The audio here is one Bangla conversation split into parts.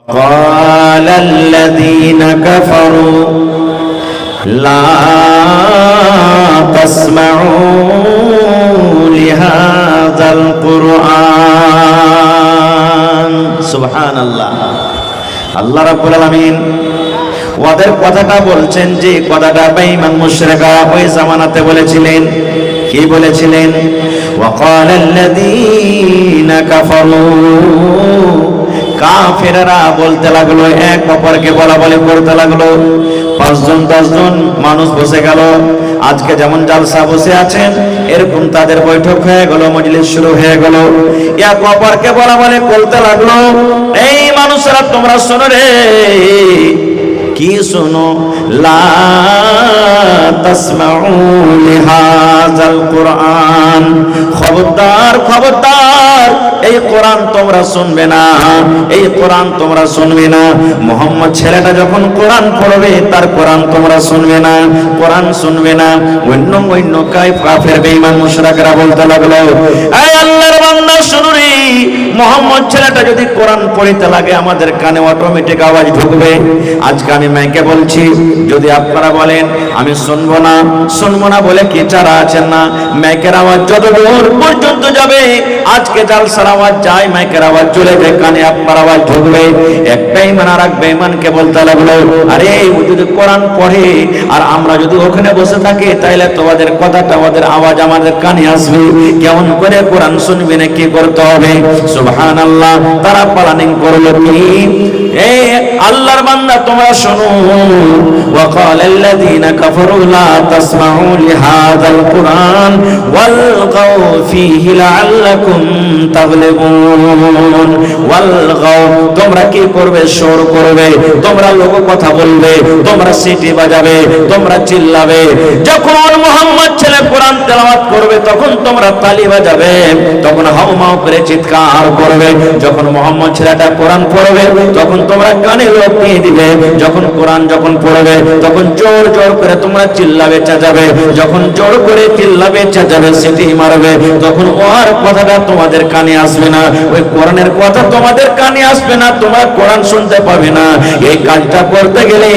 قال الذين كفروا لا تسمعوا لهذا القرآن سبحان الله আল্লাহ রাব্বুল আলামিন ওদের কথাটা বলছেন যে কথাটা বেঈমান মুশরিকরা ওই জামানাতে বলেছিলেন। কি বলেছিলেন? وقال الذين كفروا কাফেররা বলতে লাগলো, এক অপরকে বলাবলি করতে লাগলো। 5 জন 10 জন মানুষ বসে গেল, আজকে যেমন জালসা বসে আছেন এরকম তাদের বৈঠক হয়ে গেল, মজলিস শুরু হয়ে গেল। এক অপরকে বলাবলি করতে লাগলো, এই মানুষরা তোমরা শোনো রে, কি শোনো, লা তাসমাউ লিহাযাল কুরআন, খবরদার খবরদার এই কোরআন তোমরা শুনবে না, এই কোরআন তোমরা শুনবে না। মুহাম্মদ ছেলেটা যখন কোরআন পড়বে তার কোরআন তোমরা শুনবে না, কোরআন শুনবে না। অন্য অন্য কাফের বেঈমান মুশরিকরা বলতে লাগলো, এই আল্লাহর বান্দা শুনো রে, মুহাম্মদ ছেলেটা যদি কোরআন পড়তে লাগে আমাদের কানে অটোমেটিক আওয়াজ ঢুকবে। আজকে আমি মাইকে বলছি, যদি আপনারা বলেন আমি শুনবো না শুনবো না বলে কি চারা আছেন না, মাইকের আওয়াজ যত দূর পর্যন্ত যাবে, আজকে জালসার আওয়াজ যায়, মাইকের আওয়াজ চলে যায়, কানে আপনার আওয়াজ ঢুকবে। এক বেঈমান আর এক বেঈমানকে বলতে লাগলো, আরে ও যদি কোরআন পড়ে আর আমরা যদি ওখানে বসে থাকি তাহলে তোমাদের কথাটা আমাদের আওয়াজ আমাদের কানে আসবে, কেমন করে কোরআন শুনবে না, কি করতে হবে? সুবহানাল্লাহ। তারা প্ল্যানিং করলো কি, এই আল্লাহর বান্দা তোমরা শোনো, وقال الذين كفروا لا تسمعوا لهذا القرآن والغوا فيه لعلكم تغلبون। والغوا তোমরা কি করবে? সুর করবে, তোমরা লোক কথা বলবে, তোমরা সিটি বাজাবে, তোমরা চিল্লাবে। যখন মুহাম্মদ ছেলে কোরআন তেলাওয়াত করবে তখন তোমরা তালি বাজাবে, তখন হাউমাউ করে চিৎকার করবে। যখন মুহাম্মদ ছেলেটা কোরআন পড়বে তখন তোমরা কানে লোক নিয়ে দিবে। যখন কোরআন যখন পড়বে তখন জোর জোর করে তোমরা চিল্লাবে চেঁচাবে, যখন জোর করে চিল্লাবে চেঁচাবে সিটি মারবে, তখন ওর কথাটা তোমাদের কানে আসবে না, ওই কোরআনের কথা তোমাদের কানে আসবে না, তোমরা কোরআন শুনতে পাবে না। এই কাজটা করতে গেলে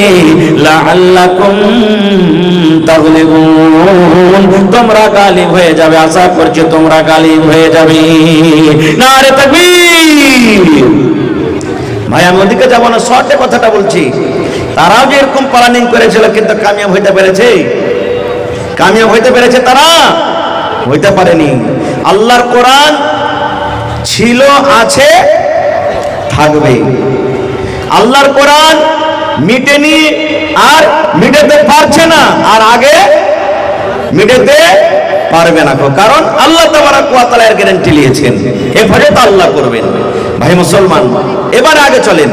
লাআল্লাকুম তাগলিবুন, তোমরা গালিব হয়ে যাবে। আশা করছি তোমরা গালিব হয়ে যাবে। নারে তাকবীর। ভাই আমি ওদিকে যাবো না, শর্টে কথাটা বলছি। তারাও যে এরকম প্ল্যানিং করেছিল কিন্তু কামিয়াব হইতে পেরেছে? কামিয়াব হইতে পেরেছে? তারা হইতে পারেনি। আল্লাহর কোরআন ছিল, আছে, থাকবে। আল্লাহর কোরআন মিটেনি আর মিটাতে পারছে না, আর আগে মিটাতে পারবে না, কারণ আল্লাহ তাবারক ওয়া তাআলা এর গ্যারান্টি নিয়েছেন, হেফাজত আল্লাহ করবেন। ভাই মুসলমান, এবারে আগে চলেন।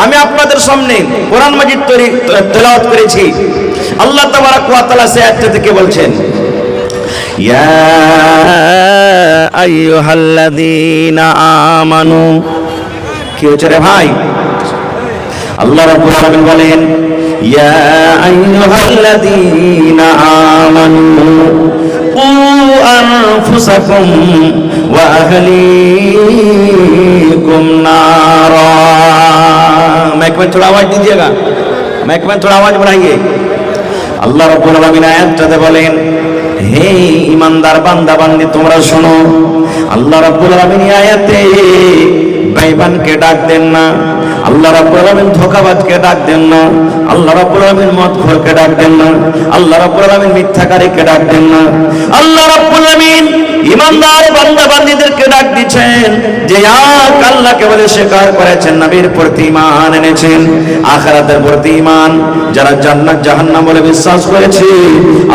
আমি আপনাদের সামনে কোরআন মাজিদ তেলাওয়াত করেছি। আল্লাহ তাবারক ওয়া তাআলা সে আয়াতটা থেকে বলছেন, ইয়া আইয়ুহাল্লাযীনা আমানু। কি হচ্ছে রে ভাই? আল্লাহ রাব্বুল আলামিন বলেন, ইয়া আইয়ুহাল্লাযীনা আমানু কু আনফুসাকুম ওয়া আহলিকুম নারা। माइक में थोड़ा आवाज दीजिएगा, माइक में थोड़ा आवाज बढ़ाइए। আল্লাহ রাব্বুল আলামিন আয়াতটাতে বলেন, হে ঈমানদার বান্দা বান্দি তোমরা শোনো। আল্লাহ রাব্বুল আলামিন আয়াতে বেঈমানকে ডাক দেন না, আল্লাহ রাব্বুল আলামিন ধোঁকাবাজকে ডাক দেন না, আল্লাহ রাব্বুল আলামিন মদখোরকে ডাক দেন না, আল্লাহ রাব্বুল আলামিন মিথ্যাকারীকে ডাক দেন না। আল্লাহ রাব্বুল আলামিন ঈমানদার বান্দা বান্দীদেরকে ডাক দিচ্ছেন যে এক আল্লাহকে বলে স্বীকার করেছেন, নবীর প্রতি ঈমান এনেছেন, আখিরাতের প্রতি ঈমান, যারা জান্নাত জাহান্নাম বলে বিশ্বাস করেছে।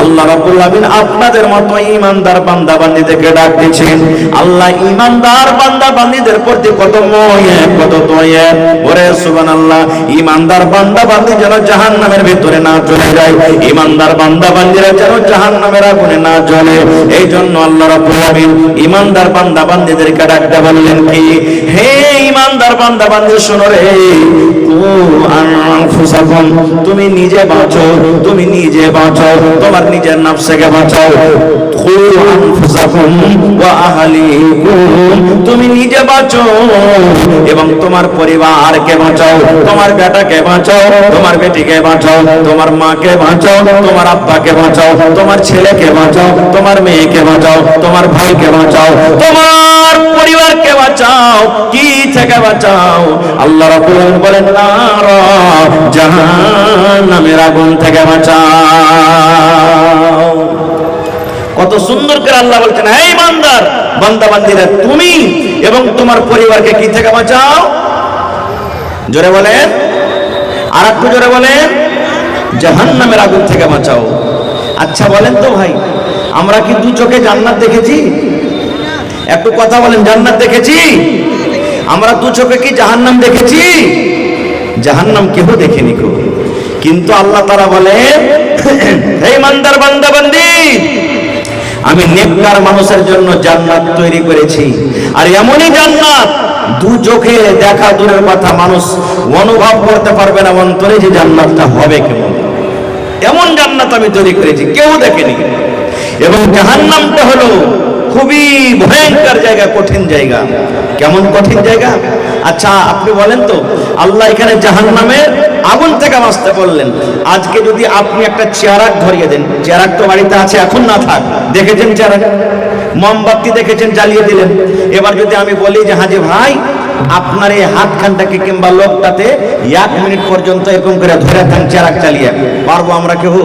আল্লাহ রাব্বুল আলামিন আপনাদের মতো ঈমানদার বান্দা বান্দীদেরকে ডাক দিচ্ছেন। আল্লাহ ঈমানদার বান্দা বান্দীদের প্রতি কত ময়া, কত দয়া। ওরে সুবহানাল্লাহ। ঈমানদার বান্দা বান্দী যেন জাহান্নামের ভিতরে না চলে যায়, ঈমানদার বান্দা বান্দীরা যেন জাহান্নামের আগুনে না জ্বলে, এই জন্য আল্লাহ রাব্বুল রাব্বুল আলামিন ঈমানদার বান্দা বান্দীদেরকে ডাকতে বললেন কি, হে ঈমানদার বান্দা বান্দী শোনো রে, আনফুসাকুম, তুমি নিজে বাঁচো, তুমি নিজে বাঁচো, তোমার নিজের নফসকে বাঁচাও। আনফুসাকুম ওয়া আহলিকুম, তুমি নিজে বাঁচো এবং তোমার পরিবারকে বাঁচাও, তোমার বেটাকে বাঁচাও, তোমার বেটিকে বাঁচাও, তোমার মাকে বাঁচাও, তোমার আব্বাকে বাঁচাও, তোমার ছেলেকে বাঁচাও, তোমার মেয়েকে বাঁচাও, তোমার ভাইকে বাঁচাও, তোমার পরিবারকে বাঁচাও। কি থেকে বাঁচাও? আল্লাহ রাব্বুল আলামিন বলেন নার, জাহান্নামের আগুন থেকে বাঁচাও। কত সুন্দর করে আল্লাহ বলছেন, হে ইমানদার বান্দা বান্দীরা, তুমি এবং তোমার পরিবারকে কি থেকে বাঁচাও? জোরে বলেন, আর একটু জোরে বলেন, জাহান্নামের আগুন থেকে বাঁচাও। আচ্ছা বলেন তো ভাই, আমরা কি দু চোখে জান্নাত দেখেছি? একটু কথা বলেন, জান্নাত দেখেছি? আমরা দু চোখে কি জাহান্নাম দেখেছি? জাহান্নাম কেউ দেখেনি গো। কিন্তু আল্লাহ তাআলা বলে, হে ইমানদার বান্দা বান্দী, আমি নেককার মানুষের জন্য জান্নাত তৈরি করেছি। আর এমনই জান্নাত দু চোখে দেখা দূরের কথা, মানুষ অনুভব করতে পারবে না অন্তরে যে জান্নাতটা হবে কেমন। এমন জান্নাত আমি তৈরি করেছি, কেউ দেখেনি। এবং জাহান্নামটা হলো খুবই ভয়ঙ্কর জায়গা, কঠিন জায়গা। কেমন কঠিন জায়গা? আচ্ছা আপনি বলেন তো, আল্লাহ এখানে জাহান্নামের আগুন থেকে বাঁচতে বললেন। আজকে যদি আপনি একটা চেরাগ ধরিয়ে দেন, চেরাগ তো বাড়িতে আছে, এখন না থাক, দেখেছেন চেরাগ, মোমবাতি দেখেছেন, জ্বালিয়ে দিলেন। এবার যদি আমি বলি যে হাজি ভাই, আপনার এই হাতখানটাকে কিংবা লোকটাতে 1 মিনিট পর্যন্ত এরকম করে ধরে থাকেন চেরাগ চালিয়ে, পারবো আমরা কেউ?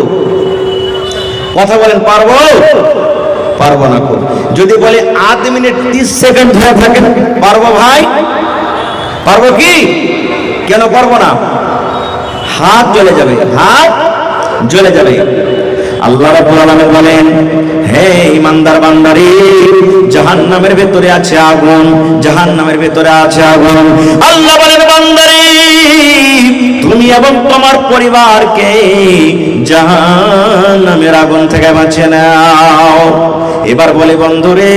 কথা বলেন, পারবো? পারবো না। যদি বলি 8 মিনিট 30 সেকেন্ড ধরে থাকেন, পারবো ভাই? পারবো কি? কেন পারবো না? হাত জ্বলে যাবে, হাত জ্বলে যাবে। আল্লাহ রাব্বুল আলামিন বলেন, হে ইমানদার বান্দারে, জাহান্নামের ভিতরে আছে আগুন, জাহান্নামের ভিতরে আছে আগুন। আল্লাহ বলেন, বান্দারে, তুমি এবং তোমার পরিবারকে জাহান্নামের আগুন থেকে বাঁচিয়ে নাও। এবার বলে, বন্ধুরে,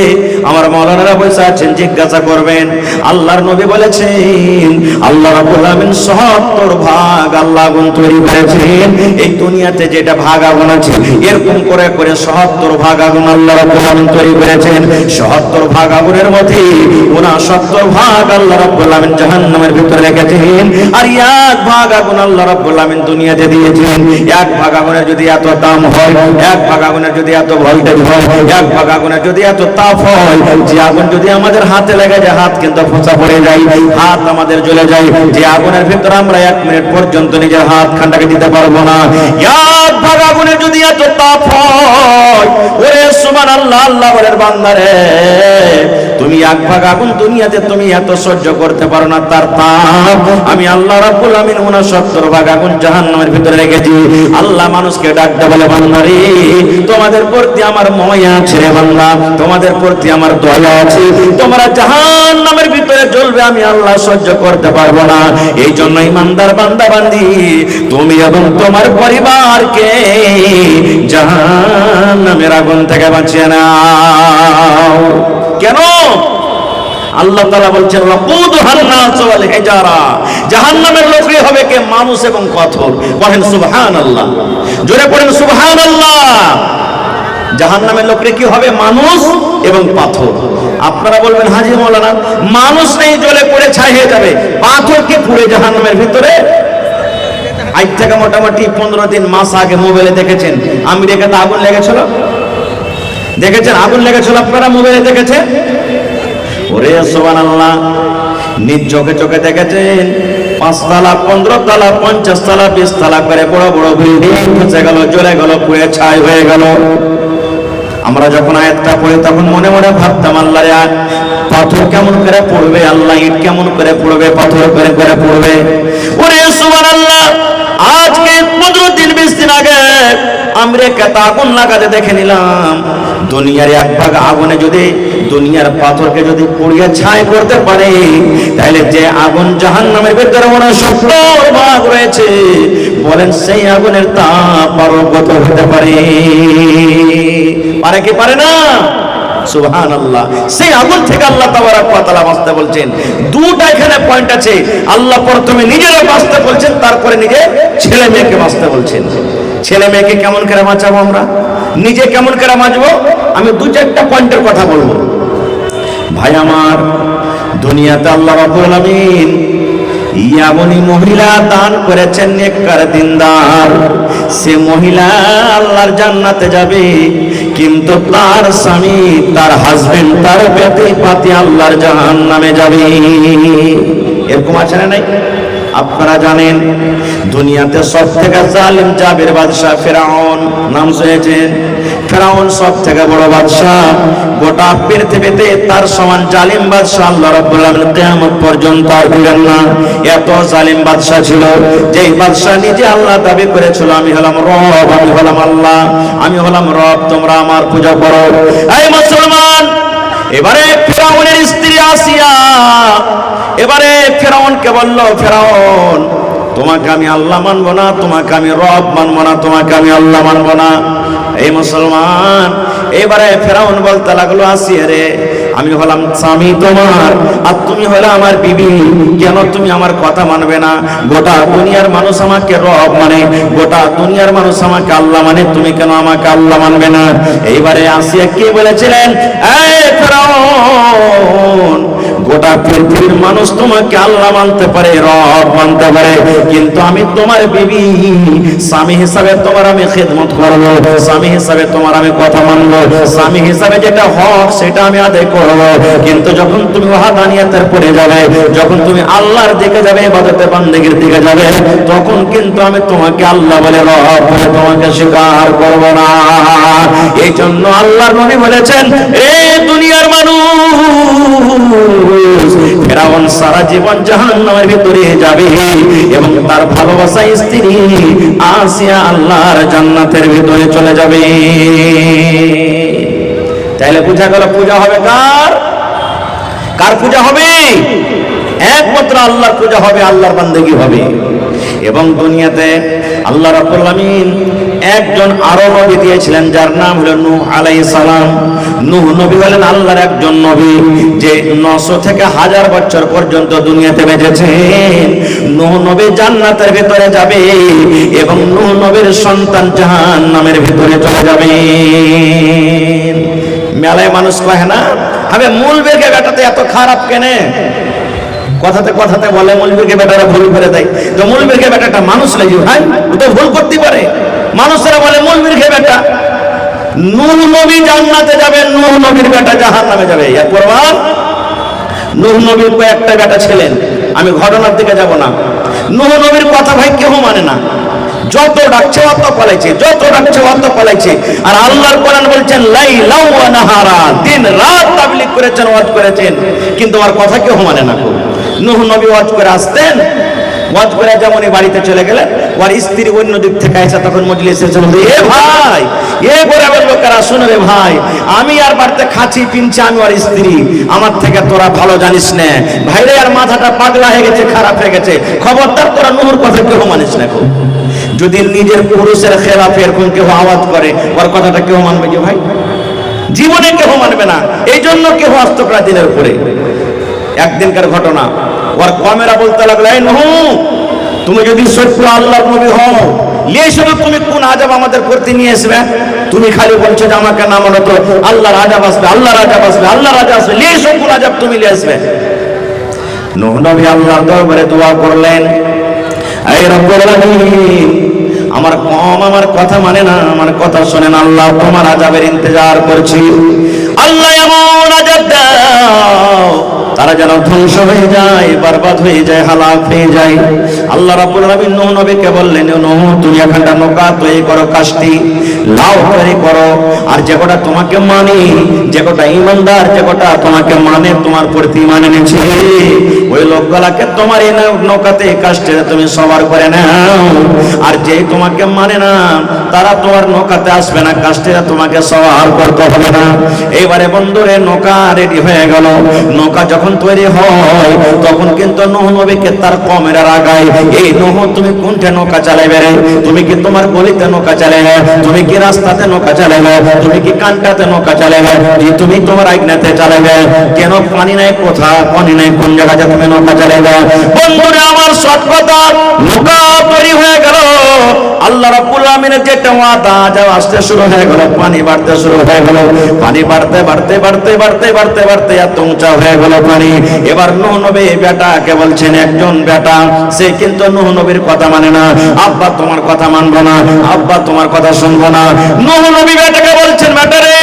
আমার মাওলানারা বসে আছেন, জিজ্ঞাসা করবেন। আল্লাহর নবী বলেছেন, আল্লাহ রাব্বুল আলামিন 70 ভাগ আল্লাহ আগুন তৈরি করেছেন। এই দুনিয়াতে যেটা ভাগ আগুন আছে, এরকম করে করে 70 ভাগ আগুন আল্লাহ রাব্বুল আলামিন তৈরি করেছেন। 70 ভাগ আগুনের মধ্যে 69 ভাগ আল্লাহ রাব্বুল আলামিন জাহান্নামের ভিতরে রেখেছেন। আর 1 ভাগ আগুন আল্লাহ রাব্বুল আলামিন দুনিয়াতে দিয়েছেন। 1 ভাগ আগুনের যদি এত দাম হয়, 1 ভাগ আগুনের যদি এত ভোল্টেজ হয়, 1 ভাগ আগুনের যদি এত তাপ হয়, যে আগুন যদি আমাদের হাতে লেগে যায়, হাত কিন্তু ফোঁচা পড়ে যায়, হাত আমাদের জ্বলে যায়। যে আগুনের ভিতরে আমরা 1 মিনিট পর্যন্ত নিজের হাত খানটাকে দিতে পারবো না। 1 ভাগ আগুনের যদি এত তাপ হয়, ওরে সুবহানাল্লাহ, আল্লাহ বলেন, বান্দারে, তুমি 1 ভাগ আগুন দুনিয়াতে তুমি এত সহ্য করতে পারো না, তার তাপ আমি আল্লাহ রাব্বুল আলামিন 69 ভাগ আগুন জাহান্নামের ভিতরে রেখেছি। আল্লাহ মানুষকে ডাকতে বলে, বান্দারে, তোমাদের প্রতি আমার মায়া আছে রে বান্দা, তোমাদের প্রতি আমার দয়া আছে, তোমরা জাহান্নামের ভিতরে জ্বলবে, আমি আল্লাহ সহ্য করতে পারবো না। এই জন্য ইমানদার বান্দা বান্দি, তুমি এবং তোমার পরিবারকে জাহান্নামের আগুন থেকে বাঁচিয়ে নাও। কেন? আল্লাহ তাআলা বলছেন, ওয়াকুদুহান নাস ওয়াল হিজারা, জাহান্নামের লোকই হবে কে? মানুষ এবং পাথর। বলেন সুবহানাল্লাহ, জোরে পড়েন সুবহানাল্লাহ। জাহান্নামের লোকরে কি হবে? মানুষ এবং পাথর। আপনারা বলবেন, হাজী মাওলানা, মানুষ নেই, জ্বলে পড়ে ছাই হয়ে যাবে, পাথর কি পুড়ে জাহান্নামের ভিতরে? আজ থেকে মোটামুটি 15 দিন মাস আগে মোবাইলে দেখেছেন, আমেরিকাতে আগুন লেগেছিল, দেখেছেন? আগুন লেগেছিল, আপনারা মোবাইলে দেখেছেন? ওরে সুবহানাল্লাহ, নিজ চোখে চোখে দেখেছেন। 5 তলা, 15 তলা, 50 তলা, 20 তলা করে বড় বড় বিল্ডিং ধসে গেল, জ্বলে গেল, পুড়ে ছাই হয়ে গেল। আমরা যখন আয়াতটা পড়ি তখন মনে মনে ভাবতাম, আল্লাহ রে, পাথর কেমন করে পড়বে, আল্লাহ ইট কেমন করে পড়বে, পাথর করে করে পড়বে। ওরে সুবহানাল্লাহ, আজকে 15 দিন 20 দিন আগে আমেরিকাতে আগুন লাগাতে দেখে নিলাম। দুনিয়ার 1 ভাগ আগুনে যদি দুনিয়ার পাথরকে যদি পুড়িয়ে ছাই করতে পারে, তাহলে যে আগুন জাহান্নামের ভিতরে 69 ভাগ রয়েছে, বলেন সেই আগুনের তাপ আরো কত হতে পারে? পারে কি পারে না? সুবহানাল্লাহ। সেই আগুন থেকে আল্লাহ তাবারক ওয়া তাআলা বাঁচতে বলছেন। দুটো এখানে পয়েন্ট আছে, আল্লাহ প্রথমে নিজেরা বাঁচতে বলছেন, তারপরে নিজে ছেলে মেয়েকে বাঁচতে বলছেন। ছেলে মেয়েকে কেমন করে বাঁচাবো আমরা, নিজে কেমন করে বাঁচবো, আমি দু চারটা পয়েন্টের কথা বলবো। ভাই আমার, দুনিয়াতে আল্লাহ রাব্বুল আলামিন ইয়ামনি মহিলা দান করেছেন, নেককার দিনদার। সে মহিলা আল্লাহর জান্নাতে যাবে, কিন্তু তার স্বামী, তার হাজবেন্ড, তার পাতি আল্লাহর জাহান্নামে যাবে। এরকম আছে না নাই? আপনারা জানেন দুনিয়াতে সব থেকে জালিম জাবের বাদশাহ ফেরাউন নাম শুনেছেন। ফেরাউন সব থেকে বড় বাদশাহ, গোটা পৃথিবীতে তার সমান জালিম বাদশাহ আল্লাহ রাব্বুল আলামিন কিয়ামত পর্যন্ত আর দিবেন না। এত জালিম বাদশাহ ছিল, যেই বাদশাহ নিজে আল্লাহ দাবি করেছিল আমি হলাম রব, আমি হলাম আল্লাহ, আমি হলাম রব, তোমরা আমার পূজা করো। এই মুসলমান, এবারে ফেরাউনের স্ত্রী আসিয়া এবারে ফেরাউনকে বলল, ফেরাউন তোমাকে আমি আল্লাহ মানবো না, তোমাকে আমি রব মানবো না, তোমাকে আমি আল্লাহ মানবো না। এই মুসলমান, এবারে ফেরাউন বলতে লাগলো, আসিয়া রে, আমি হলাম স্বামী তোমার, আর তুমি হলে আমার বিবি, কেন তুমি আমার কথা মানবে না? গোটা দুনিয়ার মানুষ আমাকে রব মানে, গোটা দুনিয়ার মানুষ আমাকে আল্লাহ মানে, তুমি কেন আমাকে আল্লাহ মানবে না? এইবারে আসিয়া কি বলেছিলেন, এই ফেরাউন, গোটা পৃথিবীর মানুষ তোমাকে আল্লাহ মানতে পারে, রব মানতে পারে, কিন্তু আমি তোমার বিবি, স্বামী হিসাবে তোমার আমি খেদমত করবো, স্বামী হিসাবে তোমার আমি কথা মানবো, স্বামী হিসাবে যেটা হক সেটা আমি আদায় করবো। কিন্তু যখন তুমি ওয়াহদানিয়াতের পড়ে যাবে, যখন তুমি আল্লাহর দিকে যাবে, ইবাদতে বান্দেগীর দিকে যাবে, তখন কিন্তু আমি তোমাকে আল্লাহ বলে, রব বলে তোমাকে স্বীকার করবো না। এই জন্য আল্লাহর নবী বলেছেন, এই দুনিয়ার মানুষ, ফেরাউন সারা জীবন জাহান্নামের ভিতরে যাবে, এবং তার ভালোবাসা স্ত্রী আসিয়া আল্লাহর জান্নাতের ভিতরে চলে যাবে। তাইলে পূজা গেল, পূজা হবে কার? কার পূজা হবে? একমাত্র আল্লাহর পূজা হবে, আল্লাহর বান্দেগী হবে। এবং দুনিয়াতে আল্লাহ রাব্বুল আলামিন একজন আরো নবী দিয়েছিলেন, যার নাম হলো নূহ আলাইহিস সালাম। নূহ নবী হলেন আল্লাহর একজন নবী, যে 900 থেকে 1000 বছর পর্যন্ত দুনিয়াতে বেঁচেছেন। নূহ নবী জান্নাতের ভিতরে যাবে, এবং নূহ নবীর সন্তান জাহান্নামের ভিতরে চলে যাবে। মেলায় মানুষ কয় না, আবে মূলবেগে বেটাতে এত খারাপ কেনে? কথাতে কথাতে বলে মূলবেগে বেটারা ভুল করে দেয়, তো মূলবেগে বেটাটা মানুষ লাগে ভাই, ও তো ভুল করতে পারে। মানুষেরা বলে মূলবেগে বেটা। নূহ নবী জান্নাতে যাবেন, নূহ নবীর বেটা জাহান্নামে যাবে। এর প্রমাণ, নূহ নবীর কয়েকটা বেটা ছিলেন, আমি ঘটনার দিকে যাব না। নূহ নবীর কথা ভাই কেউ মানে না, যত ডাকছে অত পালাইছে, যত ডাকছে অত পালাইছে। আর আল্লাহর কোরআন বলছেন লাইলা ওয়া নাহারা, দিন রাত তাবলীগ করেছেন, ওয়াজ করেছেন, কিন্তু আর কথা কেউ মানে না। নূহ নবী ওয়াজ করে আসতেন, ওয়াজ করে যেমনই বাড়িতে চলে গেলেন, ওর স্ত্রী অন্য দিক থেকে এসে তখন মজলিসে এসে বলতে, এ ভাই, এ গরিবের লোকেরা শুনে রে ভাই, আমি আর বাড়িতে খাচ্ছি পিনছি, আমি ওর স্ত্রী, আমার থেকে তোরা ভালো জানিস না ভাইরে, আর মাথাটা পাগলা হয়ে গেছে, খারাপ হয়ে গেছে, খবরদার তোরা নূহর কথা কেউ মানিস না। যদি নিজের পুরুষের খেলাফে এরকম কেউ আওয়াজ করে, ওর কথাটা কেউ মানবে কি ভাই? জীবনে কেউ মানবে না। এই জন্য কেউ আসত প্রায় দিনের উপরে। একদিনকার ঘটনা, ওর কমেরা বলতে লাগলো, এই নূহ, তুমি যদি সত্য আল্লাহর নবী হও, শুধু তুমি কোন আযাব আমাদের করতে নিয়ে আসবে? তুমি খালি বলছো যে আমাকে না মানো তো আল্লাহর আযাব আসবে, আল্লাহর আযাব আসবে, আল্লাহর আযাব আসবে, সব কোন আযাব তুমি নিয়ে আসবে? নূহ নবী আল্লাহর দরবারে দোয়া করলেন, এই রব্বুল আলামিন, আমার কম আমার কথা মানে না, আমার কথা শোনেন, আল্লাহ তোমার আযাবের ইন্তজার করছি, আল্লাহ এমন আযাব দাও তারা যেন ধ্বংস হয়ে যায়, বরবাদ হয়ে যায়, হালাক হয়ে যায়। আল্লাহ রাব্বুল আলামিন নূহ নবীকে বললেন, নূহ তুমি এখানটা নৌকা তৈরি করো, কাশতি লাউ তৈরি করো, আর যে কটা তোমাকে মানে, যে কটা ঈমানদার, যে কটা তোমাকে মানে, তোমার প্রতি ঈমান এনেছে, ওই লোকগুলাকে তোমার এই নৌকাতে কাশতে তুমি সবার করে নাও, আর যে তোমাকে মানে না তারা তোমার নৌকাতে আসবে না, কাশতে তোমাকে সবার করতে হবে না। এইবারে বন্ধুরে নৌকা রেডি হয়ে গেল। নৌকা যখন তৈরি হয় তখন কিন্তু নূহ নবীকে তার কওমের আগায় এই নূহ তুমি কোনটা নৌকা চালাবে রে? তুমি কি তোমার গলিতে নৌকা চালাবে? তুমি কি রাস্তাতে নৌকা চালাবে? তুমি কি কানটাতে নৌকা চালাবে? তুমি তোমার আইনাতে চালাবে? কেন পানি নাই, কোথা পানি নাই, কোন জায়গাতে তুমি নৌকা চালাবে? বন্ধুরা আমার সৎ কথা, নৌকা তৈরি হয়ে গেল। আল্লাহ রাব্বুল আমিনের যেটা ওয়াদা যা আসতে শুরু হয়ে গেল, পানি বাড়তে শুরু হয়ে গেল। পানি বাড়তে বাড়তে বাড়তে বাড়তে বাড়তে বাড়তে এত উঁচা হয়ে গেল পানি। এবার নূহ নবী বেটাকে বলছেন, একজন বেটা, সে কিন্তু নূহ নবীর কথা মানে না। আব্বা তোমার কথা মানবো না, আব্বা তোমার কথা শুনবো না। নূহ নবী বেটাকে বলছেন, বেটা রে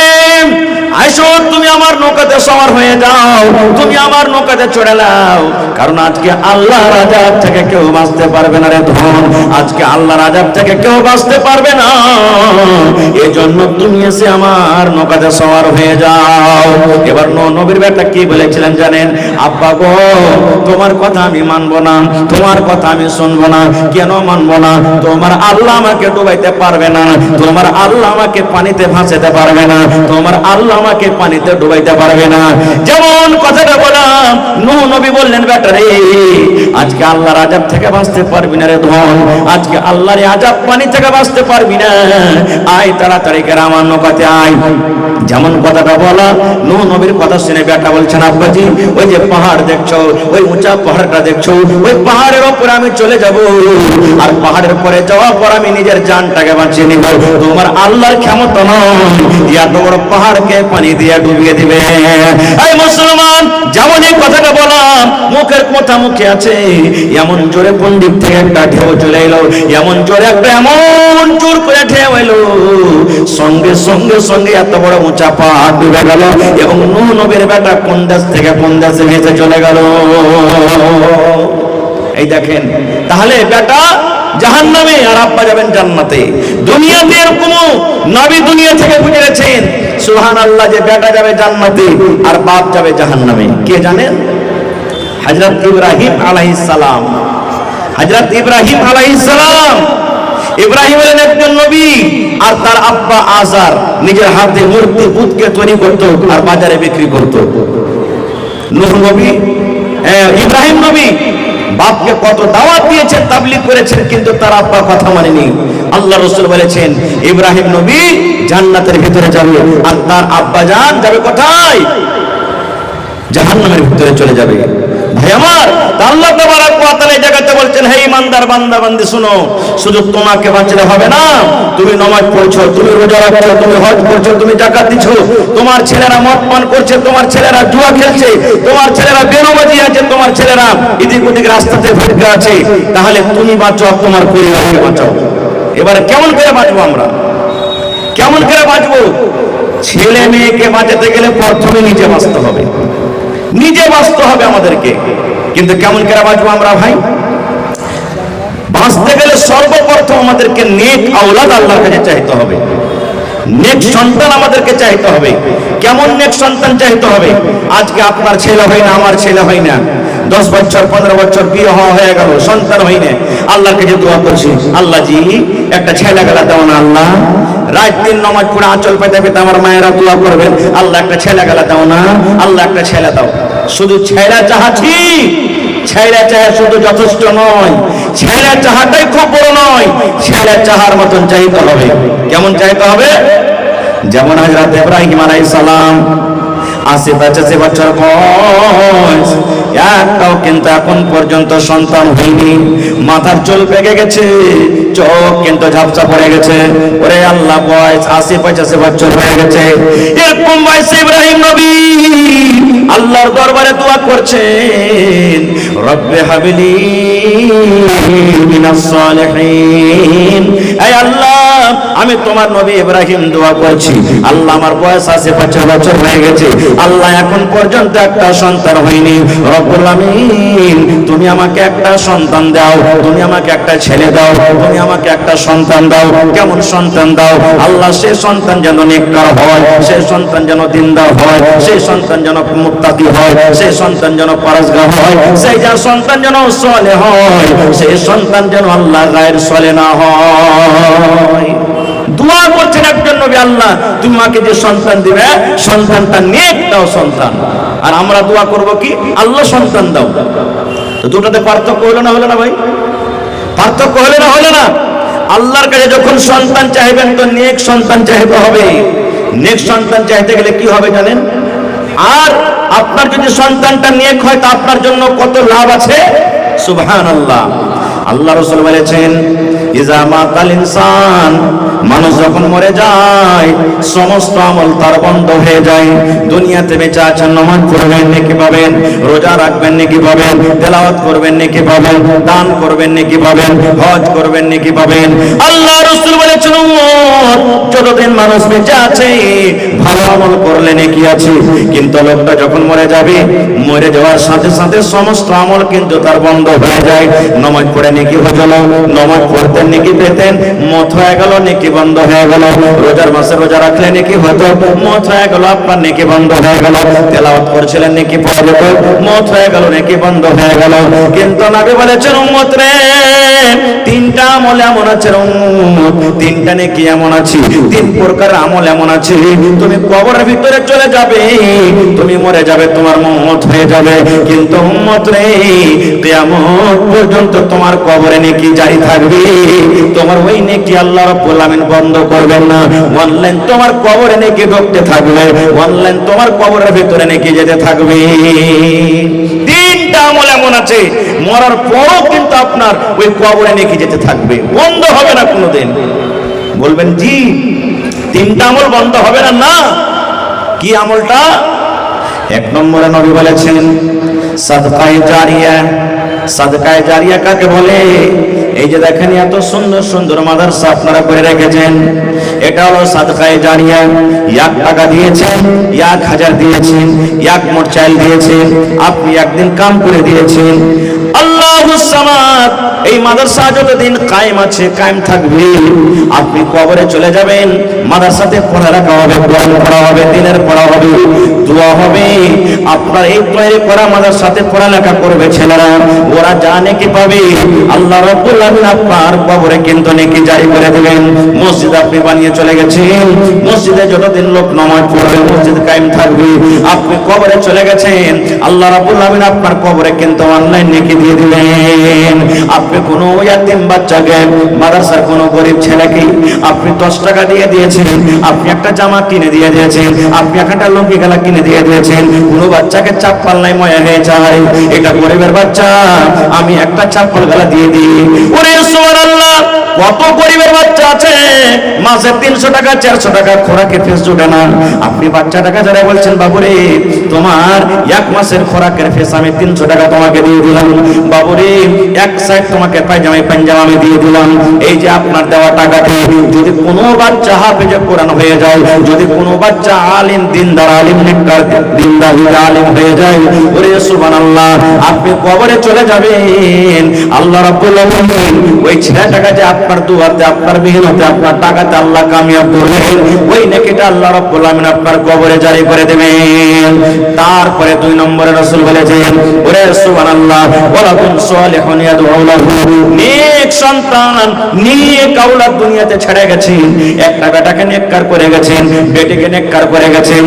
আইসো, তুমি আমার নৌকাতে সওয়ার হয়ে যাও, তুমি আমার নৌকাতে চড়ে নাও। কারণ আজকে আল্লাহর আযাব থেকে কেউ বাঁচতে পারবে না রে ধন, আজকে আল্লাহর আযাব থেকে কেউ বাঁচতে পারবে না। এজন্য তুমি এসে আমার নৌকাতে সওয়ার হয়ে যাও। এবার নবীর বেটা কি বলেছিলেন জানেন? আব্বা গো, তোমার কথা আমি মানবো না, তোমার কথা আমি শুনবো না। কেন মানবো না? তোমার আল্লাহ আমাকে ডুবাইতে পারবে না, তোমার আল্লাহ আমাকে পানিতে ভাসাতে পারবে না, তোমার আল্লাহ আমাকে পানিতে ডুবাইতে পারবে না। যেমন কথাটা বললাম, নূহ নবী বললেন, বেটা রে আজকে আল্লাহর আযাব থেকে বাঁচতে পারবি না রে ধন, আজকে আল্লাহর আযাব পানি থেকে বাঁচতে পারবি না। আয় তাড়াতাড়ি করে আমার নৌকাতে আয়। যেমন কথাটা বলা, নূহ নবীর কথা শুনে বেটা বলছেন, আব্বাজি ওই যে পাহাড় দেখছো, ওই উঁচা পাহাড়টা দেখছো, ওই পাহাড়ের উপরে আমি চলে যাব, আর পাহাড়ের উপরে যাওয়ার পর আমি নিজের জানটাকে বাঁচিয়ে নিব। তোমার আল্লাহর ক্ষমতা নয় এত বড় পাহাড়কে পানি দিয়ে ডুবিয়ে দিবে। এই মুসলমান, যেমন এই কথাটা বললাম, মুখের কথা মুখে আছে, এমন জোরে কোন দিক থেকে একটা ঢেউ চলে এলো, এমন জোরে একটা এমন জোর করে ঢেউ এলো, সঙ্গে সঙ্গে সঙ্গে এত বড় উঁচা পাহাড় ডুবে গেল। এবং নূহ নবীর বেটা কোন দেশ থেকে কোন দেশে ভেসে চলে গেল। এই দেখেন, তাহলে বেটা জাহান্নামে আর আব্বা যাবেন জান্নাতে। দুনিয়াতে এরকম নবী দুনিয়া থেকে বুঝেছেন সুবহানাল্লাহ, যে বেটা যাবে জান্নাতে আর বাপ যাবে জাহান্নামে। কে জানেন? হযরত ইব্রাহিম আলাইহিস সালাম। হযরত ইব্রাহিম আলাইহিস সালাম, ইব্রাহিম হলেন একজন নবী, আর তার আব্বা আজার নিজের হাতে মূর্তি বুতকে তৈরি করত আর বাজারে বিক্রি করত। নূহ নবী, ইব্রাহিম নবী বাপকে কত দাওয়াত দিয়েছেন, তাবলীগ করেছেন, কিন্তু তার আব্বা কথা মানেনি। আল্লাহ রাসূল বলেছেন ইব্রাহিম নবী জান্নাতের ভিতরে যাবে, আর তার আব্বা জান যাবে কোথায়? জাহান্নামের ভিতরে চলে যাবে। ভাই আমার, আল্লাহ তাবারক ওয়া তাআলা এই জায়গাতে বলছেন, হে ঈমানদার বান্দা বান্দি শুনো, শুধু তোমাকে বাঁচলে হবে না। তুমি নামাজ পড়ছো, তুমি রোজা রাখছো, তুমি হজ করছো, তুমি যাকাত দিছো, তোমার ছেলেরা মদ পান করছে, তোমার ছেলেরা জুয়া খেলছে, তোমার ছেলেরা বেনামাজি আছে, তোমার ছেলেরা এদিক ওদিক রাস্তাতে ভটকে আছে, তাহলে তুমি বাঁচো, তোমার পরিবারকে বাঁচাও। এবারে কেমন করে বাঁচবো আমরা? কেমন করে বাঁচবো? ছেলে মেয়েকে বাঁচাতে গেলে প্রথমে নিজে বাঁচতে হবে, নিজে বাঁচতে হবে আমাদেরকে। কিন্তু কেমন করে বাঁচবো আমরা ভাই? বাঁচতে গেলে সর্বপ্রথম আমাদেরকে নেক আওলাদ আল্লাহর কাছে চাইতে হবে, নেক সন্তান আমাদেরকে চাইতে হবে। কেমন নেক সন্তান চাইতে হবে? আজকে আপনার ছেলে হয় না, আমার ছেলে হয় না, 10 বছর 15 বছর বিয়ে হয়ে গেল, সন্তান হয় না, আল্লাহর কাছে দোয়া করছি, আল্লাহ জি একটা ছেলে গেলা দাও না আল্লাহ। রাত দিন নামাজ পড়ে আঁচল পেতে পেতে আমার মায়েরা দোয়া করবেন, আল্লাহ একটা ছেলে গেলা দাও না, আল্লাহ একটা ছেলে দাও। শুধু ছেলে চাহাচ্ছি, ছেলে চাহা শুধু যথেষ্ট নয়, ছেলে চাহাটাই খুব বড় নয়, ছেলে চাহার মতন চাইতে হবে। কেমন চাইতে হবে? যেমন হযরত ইব্রাহিম আলাইহিস সালাম 80-85 বছর বয়স, একটাও কিন্তু এখন পর্যন্ত সন্তান হয়নি, মাথার চুল পেকে গেছে, চোখ কিন্তু ঝাপসা পড়ে গেছে। ওরে আল্লাহ, বয়স 80-85 বছর হয়ে গেছে, এরকম বয়সে ইব্রাহিম নবী আল্লাহর দরবারে দোয়া করছেন, রব্বে হাবিলি মিনাস সালিহিন। এই আল্লাহ, আমি তোমার নবী ইব্রাহিম দোয়া করছি, আল্লাহ আমার বয়স 80-85 বছর হয়ে গেছে, আল্লাহ এখন পর্যন্ত একটা সন্তান হয়নি, রব্বুল আমিন তুমি আমাকে একটা সন্তান দাও, তুমি আমাকে একটা ছেলে দাও, তুমি আমাকে একটা সন্তান দাও। কেমন সন্তান দাও? আল্লাহ সেই সন্তান যেন নেককার হয়, সেই সন্তান যেন দিনদার হয়, সেই সন্তান যেন মুত্তাকি হয়, সেই সন্তান যেন পরহেজগার হয়, সেই সন্তান যেন সালেহ হয়, সেই সন্তান যেন আল্লাহ গায়ের সালেহ না হয়। দোয়া করছেন একজন নবী, আল্লাহ তুমি আমাকে যে সন্তান দিবে সন্তানটা নেক দাও সন্তান। আর আমরা দোয়া করব কি? আল্লাহ সন্তান দাও। তো দুটোতে পার্থক্য হলো না, হলো না ভাই? পার্থক্য হলে না হলো না? আল্লাহর কাছে যখন সন্তান চাইবেন তো নেক সন্তান চাইতে হবে। নেক সন্তান চাইতে গেলে কি হবে জানেন? আর আপনার যদি সন্তানটা নেক হয় তা আপনার জন্য কত লাভ আছে, সুবহানাল্লাহ। আল্লাহ রাসূল বলেছেন, ইজা মাতাল ইনসান, মানুষ যখন মরে যায় সমস্ত আমল তার বন্ধ হয়ে যায়। দুনিয়াতে বেঁচে আছেন, নামাজ পড়বেন নেকি পাবেন, রোজা রাখবেন নেকি পাবেন, তেলাওয়াত করবেন নেকি পাবেন, দান করবেন নেকি পাবেন, হজ করবেন নেকি পাবেন। আল্লাহ রাসূল বলেছেন, উম্মত যতদিন মানুষ বেঁচে আছে ভালো আমল করলে নেকি আছে, কিন্তু লোকটা যখন মরে যাবে, মরে যাওয়ার সাথে সাথে সমস্ত আমল কিন্তু তার বন্ধ হয়ে যায়। নামাজ পড়ে নেকি হলো, নামাজ পড়তেন নেকি পেতেন, মত হয়ে গেল নেকি বন্ধ হয়ে গেল। রোজার মাসে রোজা রাখলে নেকি হতো, মত হয়ে গেল আপনার নেকি বন্ধ হয়ে গেল। তেলাওয়াত করছিলেন নেকি পড়া যেত, মত হয়ে গেল নেকি বন্ধ হয়ে গেল। কিন্তু নবী বলেছেন, উম্মত রে, তিনটা আমল এমন আছে, তিনটা নেকি এমন আছে, তিন প্রকার আমল এমন আছে, তুমি কবরের ভিতরে চলে যাবে, তুমি মরে যাবে, তোমার মত হয়ে যাবে, কিন্তু উম্মত রে কিয়ামত পর্যন্ত তোমার কবরে নেকি জারি থাকবে। তোমার ওই নেকি আল্লাহ রাব্বুল আমিন বন্ধ করবেন না। অনলাইন তোমার কবরে নেকি ঢুকতে থাকবে, অনলাইন তোমার কবরের ভিতরে নেকি যেতে থাকবে। তিনটা আমল এমন আছে মরার পরও কিন্তু আপনার ওই কবরে নেকি যেতে থাকবে, বন্ধ হবে না কোনোদিন। বলবেন জি তিনটা আমল বন্ধ হবে না? না। কি আমলটা? এক নম্বরে নবী বলেছেন সাদকায়ে জারিয়া। সাদকায়ে জারিয়া কাকে বলে? এই যে দেখেন এত সুন্দর সুন্দর মাদ্রাসা আপনারা করে রেখেছেন, এটা হলো সাদকায়ে জারিয়া। 1 টাকা দিয়েছেন, 1000 দিয়েছেন, 1 মোট চাল দিয়েছেন, আপনি একদিন কাম করে দিয়েছেন। আল্লাহুস সামাদ, এই মাদ্রাসা যতদিন কায়েম আছে কায়েম থাকবে। আপনি কবরে চলে যাবেন, মাদ্রাসাতে পড়ালেখা হবে, কোরআন পড়া হবে, দিনের পড়া হবে, দোয়া হবে। আপনার এই তৈরি করা মাদ্রাসাতে পড়ালেখা করবে ছেলেরা, ওরা যা নেকি পাবে আল্লাহ রাব্বুল আমিন আপনার কবরে কিন্তু নেকি জারি করে দিবেন। মসজিদ আপনি বানিয়ে চলে গেছেন, মসজিদে যতদিন লোক নামাজ পড়বে মসজিদ কায়েম থাকবে। আপনি কবরে চলে গেছেন, আল্লাহ রাব্বুল আমিন আপনার কবরে কিন্তু অনলাইন নেকি দিয়ে দিলেন। আপনি কোনো ইয়াতিম বাচ্চাকে, মাদ্রাসার কোনো গরিব ছেলেকে আপনি 10 টাকা দিয়ে দিয়েছেন, আপনি একটা জামা কিনে দিয়ে দিয়েছেন, আপনি একটা লুঙ্গি গালা কিনে দিয়ে দিয়েছেন। কোনো বাচ্চাকে চাপ্পাল নাই ময়া হয়ে যায়, এটা গরিবের বাচ্চা, আমি একটা চাপ্পাল গালা দিয়ে দিই। ওরে সুবহানাল্লাহ, কত গরিবের বাচ্চা আছে মাসে 300 টাকা 400 টাকা খোরাকের ফেস জোটে না। আপনি বাচ্চাটাকে যারা বলছেন, বাবুরে তোমার 1 মাসের খোরাকের ফেস আমি 300 টাকা তোমাকে দিয়ে দিলাম, বাবুরে 1 সাইড তোমাকে পায়জামা আমি দিয়ে দিলাম। এই যে আপনার দেওয়া টাকাতে যদি কোনো বাচ্চা হাফেজে কোরআন হয়ে যায়, যদি কোনো বাচ্চা আলিম দিনদার আলিম নেককার দিনদার আলিম হয়ে যায়, ওরে সুবহানাল্লাহ, আপনি কবরে চলে যাবেন, আল্লাহ রাব্বুল আলামিন ওই ছেলেটাকে যে আপনার দুয়াতে, আপনার মেহনতে, আপনার টাকাতে আল্লাহ কামিয়াব করলেন, ওই নেকিটা আল্লাহ রাব্বুল আলামিন আপনার কবরে জারি করে দেবেন। তারপরে 2 নম্বরে রাসূল বলেছেন, ওরে সুবহানাল্লাহ, ওয়ালাকুন সালিহুন ইয়াদউ লাহু, নেক সন্তান নেক আওলাদ দুনিয়াতে ছেড়ে গেছেন। একটা বেটাকে নেককার করে গেছেন, বেটিকে নেককার করে গেছেন,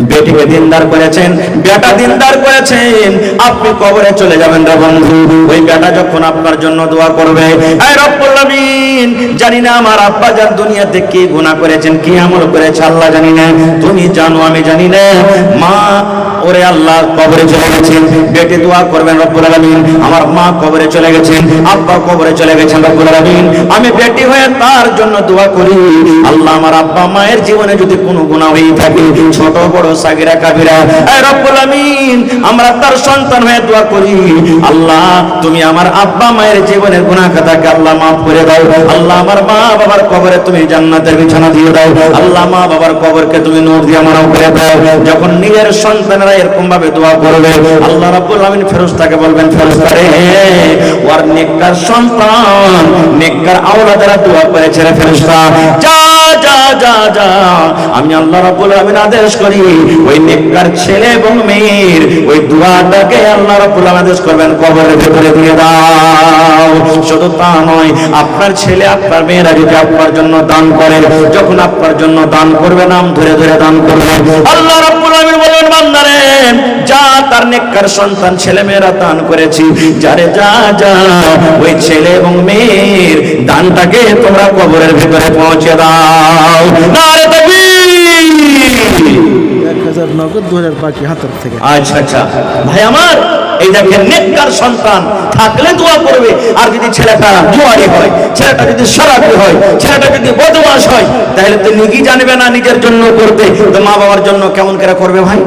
বেটিকে দিনদার করেছেন, বেটা দিনদার করেছেন। আপনি কবরে চলে যাবেন রে বন্ধু, ওই বেটা যখন আপনার জন্য দোয়া করবে, আয় রব্বুল আমিন, জানি না আমার আব্বা যান দুনিয়াতে কি গুনাহ করেছেন, কি আমল করেছে আল্লাহ জানি না, তুমি জানো আমি জানি না। মা, ওরে আল্লাহ কবরে চলে গেছেন, বেটি দোয়া করবেন রব্বুল আলামিন, আমার মা কবরে চলে গেছেন, আব্বা কবরে চলে গেছেন রব্বুল আলামিন, আমি বেটি হয়ে তার জন্য দোয়া করি, আল্লাহ আমার আব্বা মায়ের জীবনে যদি কোনো গুনাহ হয়ে থাকে, ছোট বড় সাগিরা কাবিরা, আয় রব্বুল আমিন, আমরা তার সন্তান হয়ে দোয়া করি, আল্লাহ তুমি আমার আব্বা মায়ের জীবনের গুনাহ খাতাকে আল্লাহ মাফ করে দাও, আল্লাহ আমার মা বাবার কবরে তুমি জান্নাতের বিছানা দিয়ে দাও, আল্লাহ মা বাবার কবরকে তুমি নূর দিয়ে মানাও করে দাও। যখন নিজের সন্তানেরা এরকম ভাবে দোয়া করবে, আল্লাহ রাব্বুল আমিন ফেরেশতাকে বলবেন, ফেরেশতা রে, ওর নেককার সন্তান নেককার আওলাদেরা দোয়া করেছে রে ফেরেশতা, যা যা যা যা, আমি আল্লাহ রাব্বুল আমিন আদেশ করি ওই নেককার ছেলে এবং মেয়ের ওই দোয়াটাকে আল্লাহ রাব্বুল আমিন আদেশ করবেন কবরের ভিতরে দিয়ে দাও। শুধু তা নয়, আপনার ছেলে আপনার মেয়েরা যদি আপনার জন্য দান করে, যখন আপনার জন্য দান করবে নাম ধরে ধরে দান করবে। আল্লাহ রাব্বুল আলামিন বলেন, বান্দারে যা তার নেককার সন্তান ছেলে মেয়েরা দান করেছি, যারে যা যা ওই ছেলে এবং মেয়ের দানটাকে তোমরা কবরের ভিতরে পৌঁছে দাও। নারে তাকবীর। 1000 নগদ, 2000 বাকি হাতের থেকে। আচ্ছা আচ্ছা ভাই আমার, এই দেখেন নেককার সন্তান থাকলে দোয়া করবে। আর যদি ছেলেটা জুয়ারি হয়, ছেলেটা যদি শরাবি হয়, ছেলেটা যদি বদমাশ হয়, তাহলে তো নিজেই জানবে না নিজের জন্য করতে, তো মা বাবার জন্য কেমন করে করবে ভাই?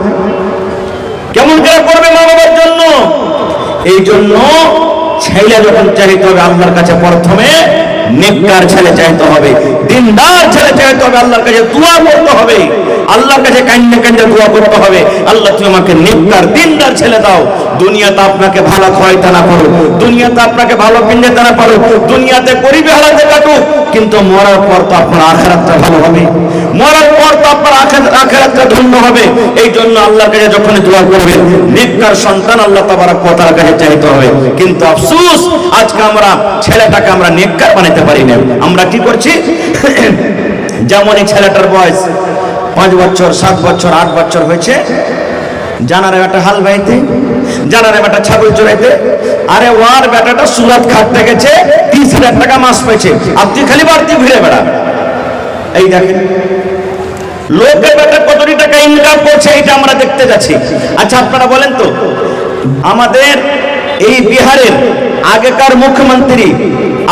কেমন করে করবে মা বাবার জন্য? এই জন্য ছেলে যখন চাইতে হবে আল্লাহর কাছে, প্রথমে নেককার ছেলে চাইতে হবে, দিনদার ছেলে চাইতে হবে, আল্লাহর কাছে দোয়া করতে হবে, আল্লাহর কাছে কান্না কান্না দোয়া করতে হবে, আল্লাহ তুমি আমাকে নেককার দিনদার ছেলে দাও। দুনিয়াতে আপনাকে ভালো খাওয়াইতে না পারো, দুনিয়াতে আপনাকে ভালো পিন্ডাতে না পারো, দুনিয়াতে গরিবি হালাতে কাটুক, কিন্তু মরার পর তো আপনার আখিরাতটা ভালো হবে, মরার পর তো আপনার আখিরাতটা ধন্য হবে। এই জন্য আল্লাহর কাছে যখন দোয়া করবেন, নেককার সন্তান আল্লাহ তাবারক ওয়া তাআলার কাছে চাইতে হবে। কিন্তু আফসোস, আজকে আমরা ছেলেটাকে আমরা নেককার বানাতে পারি না। আমরা কি করছি? যেমন এই ছেলেটার বয়স 5 বছর, 7 বছর, 8 বছর হয়েছে, জানারে বেটা হাল বাইতে, জানারে বেটা ছাগল চড়াইতে, আরে ওয়ার বেটাটা সুরাত খাটতে গেছে, 30,000 টাকা মাস পেয়েছে, আর তুই খালি বাড়তি ঘুরে বেড়া। এই দেখেন লোকের বেটা কতটি টাকা ইনকাম করছে, এটা আমরা দেখতে যাচ্ছি। আচ্ছা আপনারা বলেন তো, আমাদের এই বিহারের আগেকার মুখ্যমন্ত্রী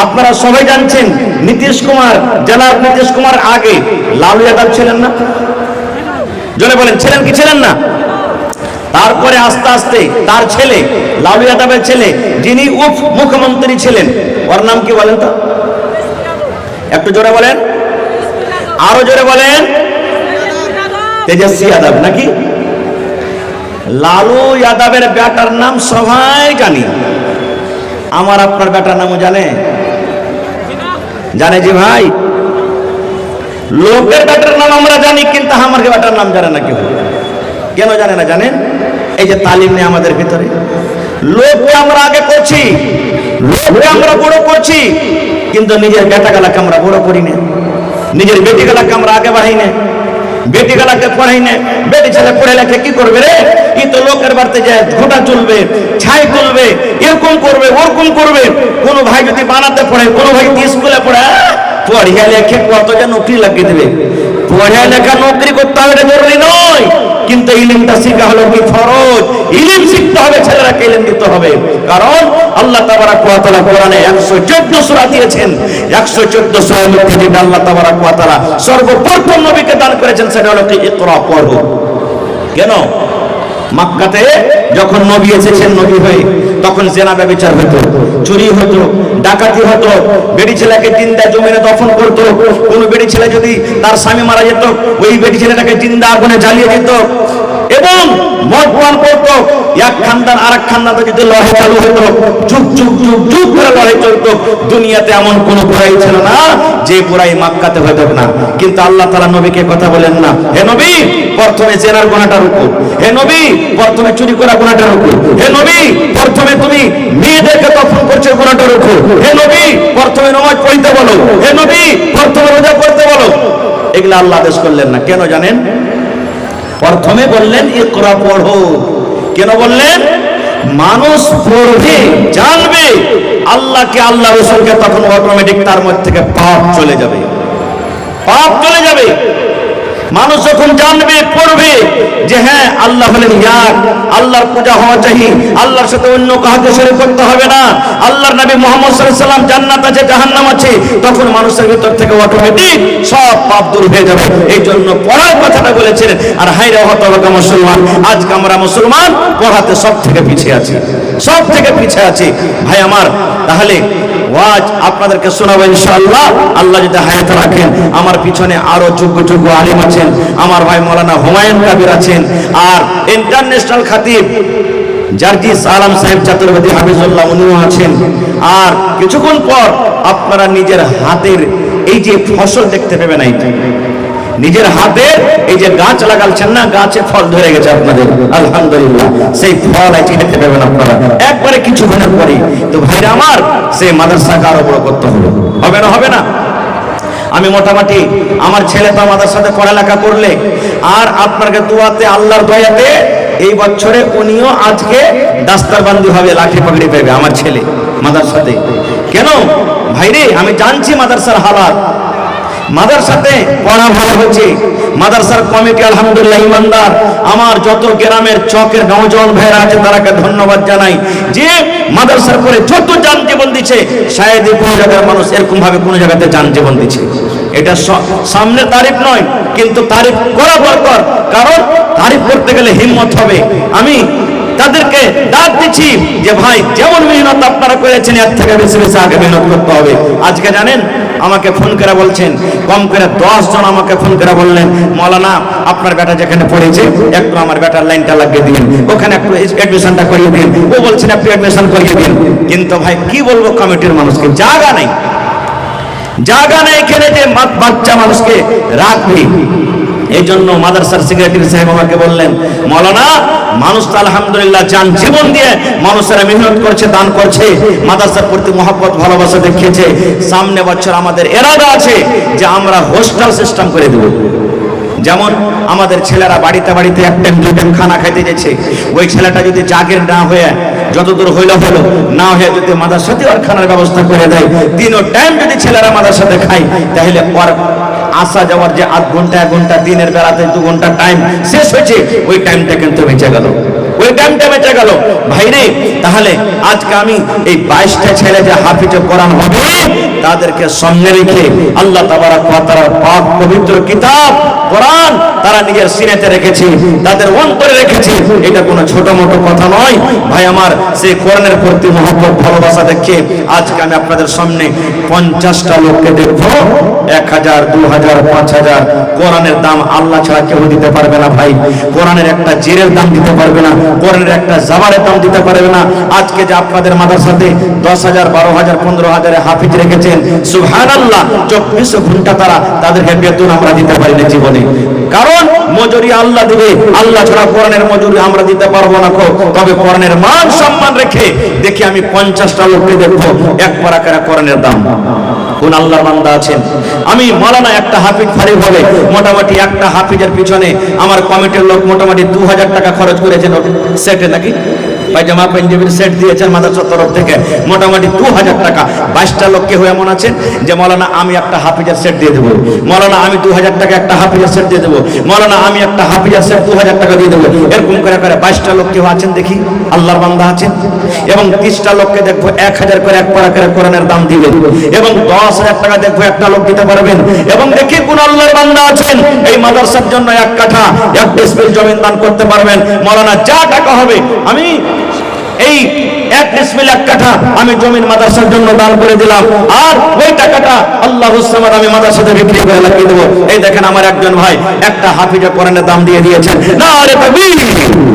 আপনারা সবাই জানছেন, নীতিশ কুমার, জনাব নীতিশ কুমার আগে লালু যাদব ছিলেন না? জনে বলেন ছিলেন কি ছিলেন না? তারপরে আস্তে আস্তে তার ছেলে, লালু যাদবের ছেলে, যিনি উপ মুখ্যমন্ত্রী ছিলেন, ওর নাম কি বলেন তো? একটু জোরে বলেন, আরো জোরে বলেন। তেজস্বী যাদব নাকি? লালু যাদবের বেটার নাম সবাই জানি, আমার আপনার বেটার নামও জানে? জানে জি ভাই? লোকের বেটার নাম আমরা জানি, কিন্তু আমার বেটার নাম জানে না কেউ। কেন জানে না জানেন? এই যে তালিম নেই আমাদের ভিতরে, লোককে আমরা আগে করছি, লোককে আমরা বড় করছি, কিন্তু নিজের বেটাগুলাকে আমরা বড় করি না, নিজের বেটিগুলাকে আমরা আগে বাড়াই না, বেটিগুলাকে পড়াই না। বেটি ছেলে পড়ে লেখে কি করবে রে? ই তো লোকের বাড়িতে যায় ঘোটা চলবে, ছাই তুলবে, এরকম করবে, ওরকম করবে। কোনো ভাই যদি বানাতে পড়ে, কোনো ভাই স্কুলে পড়ে, পড়িয়া লেখে কত যে নৌকরি লাগিয়ে দেবে। পড়িয়া লেখা নৌকরি করতে হবে এটা জরুরি নয়, কিন্তু ইলমটা শিখা হলো কি ফরজ। ইলম শিখতে হবে, ছেলেরাকে ইলম দিতে হবে। কারণ আল্লাহ তাবারক ওয়া তাআলা কোরআনে 114 সূরা দিয়েছেন, 114 সূরার মধ্যে যেটা আল্লাহ তাবারক ওয়া তাআলা সর্বপ্রথম নবীকে দান করেছেন সেটা হলো কি ইকরা, পড়ো। কেন? মক্কাতে যখন নবী এসেছেন নবী হয়ে, তখন জেনা ব্যভিচার হতো, চুরি হতো, ডাকাতি হতো, বেটি ছেলেকে জিন্দা জমিনে দফন করতো। কোন বেটি ছেলে যদি তার স্বামী মারা যেত, ওই বেটি ছেলেটাকে জিন্দা আগুনে জ্বালিয়ে দিত, এবং মদ পান করতো। এক খানদান আরেক খানদানে যদি লড়াই চালু হতো, যুগ যুগ যুগ যুগ করে লড়াই চলতো। দুনিয়াতে এমন কোন বুড়াই ছিল না যে বুড়াই মক্কাতে হতো না। কিন্তু আল্লাহ তাআলা নবীকে কথা বলেন না, হে নবী প্রথমে জেনার গুনাহটা রুকো, হে নবী প্রথমে চুরি করা গুনাহটা রুকো, হে নবী প্রথমে তুমি মেয়েদেরকে দফন করছো গুনাহটা রুকো, হে নবী প্রথমে নামাজ পড়তে বলো, হে নবী প্রথমে রোজা করতে বলো। এগুলা আল্লাহ আদেশ করলেন না। কেন জানেন? প্রথমে বললেন ইকরা, পড়ো। কেন বললেন? মানুষ পড়বে, জানবে আল্লাহকে, আল্লাহ রাসূলকে, তখন অটোমেটিক তার মধ্যে থেকে পাপ চলে যাবে, পাপ চলে যাবে। মানুষ যখন জানবে, পড়বে যে হ্যাঁ আল্লাহ হলেন এক, আল্লাহর পূজা হওয়া চাই, আল্লাহর সাথে অন্য কাউকে শরীক করতে হবে না, আল্লাহর নবী মুহাম্মদ সাল্লাল্লাহু আলাইহি ওয়াসাল্লাম জান্নাত আছে, জাহান্নাম আছে, তখন মানুষের ভিতর থেকে অটোমেটিক সব পাপ দূর হয়ে যাবে। এই জন্য পড়ার কথাটা বলেছেন। আর হায়রে হতভাগা মুসলমান, আজকে আমরা মুসলমান পড়াতে সব থেকে পিছিয়ে আছি, সব থেকে পিছিয়ে আছি ভাই আমার। তাহলে ওয়াজ আপনাদেরকে শোনাবো ইনশাআল্লাহ, আল্লাহ যদি হায়াত রাখেন। আমার পিছনে আরো যোগ্য যোগ্য আলেম আছেন, আমার ভাই মাওলানা হুমায়ুন কবির আছেন, আর ইন্টারন্যাশনাল খাতিব জার্জিস আলম সাহেব চাতুর্বেদী হাফিজুল্লাহ উনিও আছেন। আর কিছুক্ষণ পর আপনারা নিজের হাতের এই যে ফসল দেখতে পাবেন, নিজের হাতে এই যে গাছ লাগাচ্ছেন না, গাছে ফল ধরে গেছে আপনাদের, আলহামদুলিল্লাহ। সেই ফল আজকে খেতে পাবেন আপনারা একবারে কিছুক্ষণের পরে। তো ভাইরা আমার, সেই মাদ্রাসাকে আরো বড় করতে হবে, হবে না? হবে না? আমি মোটামুটি আমার ছেলে তো আমাদের সাথে পড়ালেখা করলে, আর আপনাকে দোয়াতে, আল্লাহর দয়াতে এই বছরে উনিও আজকে দাস্তারবান্দি হবে, লাঠি পাগড়ি পাবে আমার ছেলে মাদ্রাসাতে। কেন ভাইরে, আমি জানছি মাদ্রাসার হালাত, মাদ্রাসাতে পড়া ভালো হচ্ছে, মাদ্রাসার কমিটি আলহামদুলিল্লাহ ইমানদার। আমার যত গ্রামের চকের নওজওয়ান ভাইরা আছে তারাকে ধন্যবাদ জানাই যে মাদ্রাসার করে যত যান জীবন দিচ্ছে, শায়দ কোনো জায়গার মানুষ এরকম ভাবে কোনো জায়গাতে যান জীবন দিচ্ছে। এটা সামনে তারিফ নয়, কিন্তু তারিফ করা দরকার, কারণ তারিফ করতে গেলে হিম্মত হবে। আমি তাদেরকে ডাক দিচ্ছি যে ভাই, যেমন মেহনত আপনারা করেছেন এর থেকে বেশি বেশি আগে মেহনত করতে হবে। আজকে জানেন আমাকে ফোন করে বলছেন, কম করে 10 জন আমাকে ফোন করে বললেন, মৌলানা আপনার বেটা যেখানে পড়েছে একটু আমার বেটার লাইনটা লাগিয়ে দিন, ওখানে একটু অ্যাডমিশনটা করিয়ে দিন। ও বলছেন একটু অ্যাডমিশন করিয়ে দিন। কিন্তু ভাই কি বলবো, কমিটির মানুষকে জায়গা নেই, জায়গা নেই এখানে যে বাচ্চা মানুষকে রাখবি। এই জন্য মাদ্রাসার সেক্রেটারি সাহেব আমাকে বললেন, মৌলানা মানুষ তো আলহামদুলিল্লাহ জান জীবন দিয়ে মানুষেরা মেহনত করছে, দান করছে, মাদ্রাসার প্রতি মহব্বত ভালোবাসা দেখিয়েছে। সামনে বছর আমাদের এরাদা আছে যে আমরা হোস্টেল সিস্টেম করে দেব। যেমন আমাদের ছেলেরা বাড়িতে বাড়িতে এক টাইম 2 টাইম খানা খাইতে যাচ্ছে, ওই ছেলেটা যদি জাগের না হয়ে, যতদূর হইলো হলো, না হয়ে যদি মাদ্রাসাতে আর খানার ব্যবস্থা করে দেয়, 3 টাইম যদি ছেলেরা মাদ্রাসাতে খায়, তাহলে ওর আসা যাওয়ার যে 8 ঘন্টা 1 ঘন্টা দিনের বেলাতে 2 ঘন্টা টাইম শেষ হয়েছে, ওই টাইমটা কিন্তু বেঁচে গেল, ওই টাইমটা বেঁচে গেল। ভাইরে, তাহলে আজকে আমি এই 22টা ছেলে যে হাফিজে কোরআন হবে, তাদেরকে সামনে রেখে আল্লাহ তাবারাক ওয়া তাআলার পাক পবিত্র কিতাব কোরআন তারা নিজের সিনেতে রেখেছে, তাদের অন্তরে রেখেছে। এটা কোনো ছোট মোটো কথা নয় ভাই আমার। সেই কোরআনের প্রতি মহব্বত ভালোবাসা দেখে আজকে আমি আপনাদের সামনে 50টা লোককে দেখবো, 1000 2000 5000। কোরআনের দাম আল্লাহ ছাড়া কেউ দিতে পারবে না ভাই। কোরআনের একটা জিরের দাম দিতে পারবে না, কোরআনের একটা জাবারের দাম দিতে পারবে না। আজকে যে আপনাদের মাদ্রাসাতে 10,000 12,000 15,000 হাফিজ রেখেছেন, সুবহানাল্লাহ, 24 ঘন্টা তাদেরকে বেতন আমরা দিতে পারি না জীবনে। কারণ মজুরি আল্লাহ দিবে, আল্লাহ ছাড়া কোরআনের মজুরি আমরা দিতে পারবো না। তবে কোরআনের মান সম্মান রেখে দেখি আমি 50টা লোককে দেখবো এক পারা করে কোরআনের দাম। কোন আল্লাহর বান্দা আছেন? আমি মাওলানা একটা হাফিজ ফারিক হবে, মোটামুটি একটা হাফিজের পিছনে আমার কমিটির লোক মোটামুটি 2000 টাকা খরচ করেছেন সেটে, নাকি পায়জামা পাঞ্জাবির সেট দিয়েছেন মাদ্রাসার তরফ থেকে, মোটামুটি 2000 টাকা। 22টা লোক কেউ এমন আছেন যে মৌলানা আমি একটা হাফিজের সেট দিয়ে দেবো, মৌলানা আমি 2000 টাকা একটা হাফিজের সেট দিয়ে দেবো, মৌলানা আমি একটা হাফিজের সেট 2000 টাকা দিয়ে দেবো। এরকম করে করে 22টা লোক কেউ আছেন দেখি, আল্লাহর বান্দা আছেন। এবং 30টা লোককে দেখবো 1000 করে এক পারা করে কোরআনের দাম দিবেন, এবং 10,000 টাকা দেখবো একটা লোক দিতে পারবেন। এবং দেখি কোন আল্লাহর বান্দা আছেন এই মাদ্রাসার জন্য 1 কাঠা 1 ডিসমিল জমিন দান করতে পারবেন। মৌলানা যা টাকা হবে আমি এই 1 ডিসমিল 1 কাঠা আমি জমিন মাদ্রাসার জন্য দান করে দিলাম, আর ওই টাকাটা আল্লাহুস সামাদ আমি মাদ্রাসাতে বিক্রি করে লাগিয়ে দেবো। এই দেখেন আমার একজন ভাই একটা হাফিজে কোরআনের দাম দিয়ে দিয়েছেন, নারে তাকবীর,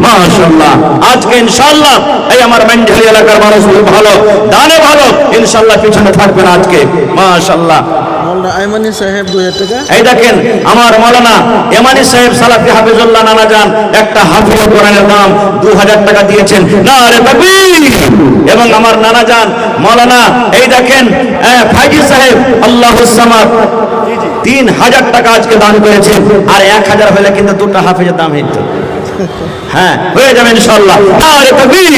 মাশাআল্লাহ। আজকে ইনশাআল্লাহ এই আমার মেন্ডেলি এলাকার মানুষ ভালো, দানে ভালো, ইনশাআল্লাহ পিছনে থাকবে না আজকে, মাশাআল্লাহ। মাওলানা আইমানি সাহেব 2000 টাকা। এই দেখেন আমার মাওলানা এমানি সাহেব সালাফি হাফিজুল্লাহ নানা জান একটা হাফিজ কোরআনের দাম 2000 টাকা দিয়েছেন, নারে তাকবীর। এবং আমার নানা জান মাওলানা এই দেখেন ফাইজি সাহেব আল্লাহুস সামাদ 3000 টাকা আজকে দান করেছেন। আর 1000 হলে কিন্তু 2টা হাফিজের দাম হইতো, হ্যাঁ হয়ে যাবে ইনশাআল্লাহ, নারে তাকবীর।